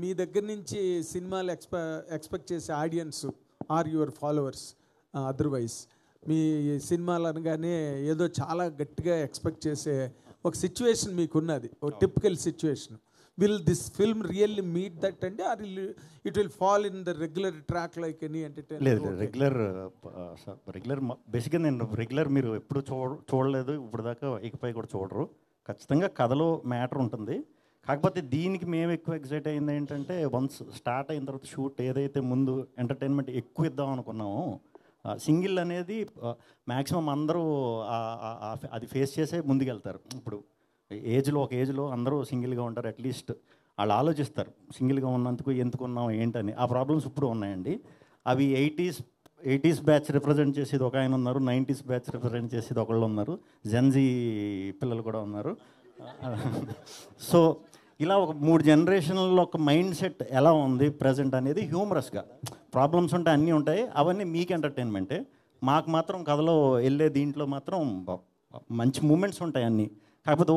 మీ దగ్గర నుంచి సినిమాలు ఎక్స్పెక్ట్ చేసే audience are your followers otherwise మీ సినిమాలు అనగానే ఏదో చాలా గట్టిగా ఎక్స్పెక్ట్ చేసే ఒక సిచ్యువేషన్ మీకున్నది, ఒక typical situation. Will this film really meet that అండి, or it will fall in the regular track like any entertainment? లేదు, రెగ్యులర్ బేసిక్గా నేను రెగ్యులర్ మీరు ఎప్పుడు చూడలేదు ఇప్పుడు దాకా, ఇకపై కూడా చూడరు. ఖచ్చితంగా కథలో మ్యాటర్ ఉంటుంది. కాకపోతే దీనికి మేము ఎక్కువ ఎక్సైట్ అయింది ఏంటంటే, వన్స్ స్టార్ట్ అయిన తర్వాత షూట్ ఏదైతే ముందు ఎంటర్టైన్మెంట్ ఎక్కువ ఇద్దాం అనుకున్నామో, సింగిల్ అనేది మ్యాక్సిమం అందరూ అది ఫేస్ చేసే ముందుకెళ్తారు. ఇప్పుడు ఒక ఏజ్లో అందరూ సింగిల్గా ఉంటారు, అట్లీస్ట్ వాళ్ళు ఆలోచిస్తారు సింగిల్గా ఉన్నందుకు ఎందుకున్నాం ఏంటని. ఆ ప్రాబ్లమ్స్ ఇప్పుడు ఉన్నాయండి. అవి 80s బ్యాచ్ రిప్రజెంట్ చేసేది ఒక ఆయన ఉన్నారు, 90s బ్యాచ్ రిప్రజెంట్ చేసేది ఒకళ్ళు ఉన్నారు, జెన్జీ పిల్లలు కూడా ఉన్నారు. సో ఇలా ఒక 3 జనరేషన్లో ఒక మైండ్ సెట్ ఎలా ఉంది ప్రజెంట్ అనేది హ్యూమరస్గా. ప్రాబ్లమ్స్ ఉంటాయి, అన్నీ ఉంటాయి, అవన్నీ మీకు ఎంటర్టైన్మెంటే. మాకు మాత్రం కథలో వెళ్ళే దీంట్లో మాత్రం మంచి మూమెంట్స్ ఉంటాయి అన్నీ. కాకపోతే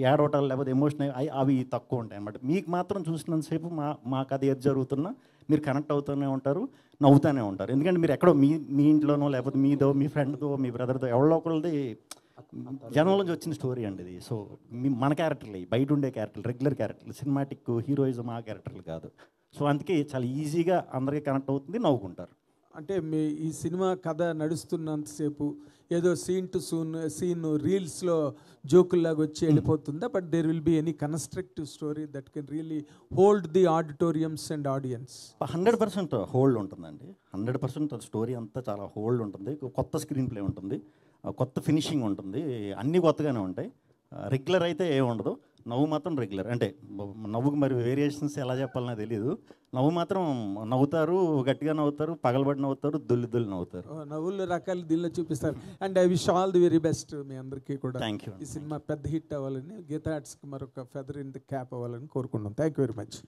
ఏడవటాలు లేకపోతే ఎమోషనల్ అవి తక్కువ ఉంటాయి అన్నమాట. మీకు మాత్రం చూసినంతసేపు మాకు అది ఏది జరుగుతున్నా మీరు కనెక్ట్ అవుతూనే ఉంటారు, నవ్వుతూనే ఉంటారు. ఎందుకంటే మీరు ఎక్కడో మీ ఇంట్లోనో లేకపోతే మీదో మీ ఫ్రెండ్తో మీ బ్రదర్తో ఎవరో ఒకరిది జనం నుంచి వచ్చిన స్టోరీ అండి ఇది. సో మన క్యారెక్టర్లు, బయట ఉండే క్యారెక్టర్లు, రెగ్యులర్ క్యారెక్టర్లు, సినిమాటిక్ హీరోయిజం ఆ క్యారెక్టర్లు కాదు. సో అందుకే చాలా ఈజీగా అందరికీ కనెక్ట్ అవుతుంది, నవ్వుకుంటారు. అంటే మీ ఈ సినిమా కథ నడుస్తున్నంతసేపు ఏదో సీన్ టు సీన్ రీల్స్లో జోకుల్లాగా వచ్చి వెళ్ళిపోతుందా? But there will be any constructive story that can really hold the auditoriums and audience? 100% hold ఉంటుందండి. 100% స్టోరీ అంతా చాలా హోల్డ్ ఉంటుంది. కొత్త స్క్రీన్ ప్లే ఉంటుంది, కొత్త ఫినిషింగ్ ఉంటుంది, అన్నీ కొత్తగానే ఉంటాయి. రెగ్యులర్ అయితే ఏమి ఉండదు. నవ్వు మాత్రం రెగ్యులర్. అంటే నవ్వుకి మరి వేరియేషన్స్ ఎలా చెప్పాలన్నా తెలియదు. నవ్వు మాత్రం నవ్వుతారు, గట్టిగా నవ్వుతారు, పగలబడి నవ్వుతారు, దుల్లి నవ్వుతారు. నవ్వులు రకాలు దీనిలో చూపిస్తారు. And I wish all the very best మీ అందరికీ కూడా. Thank you. ఈ సినిమా పెద్ద హిట్ అవ్వాలని, గీతా ఆర్ట్స్కి మరొక ఫెదర్ ఇన్ ది క్యాప్ అవ్వాలని కోరుకున్నాం. Thank you very much.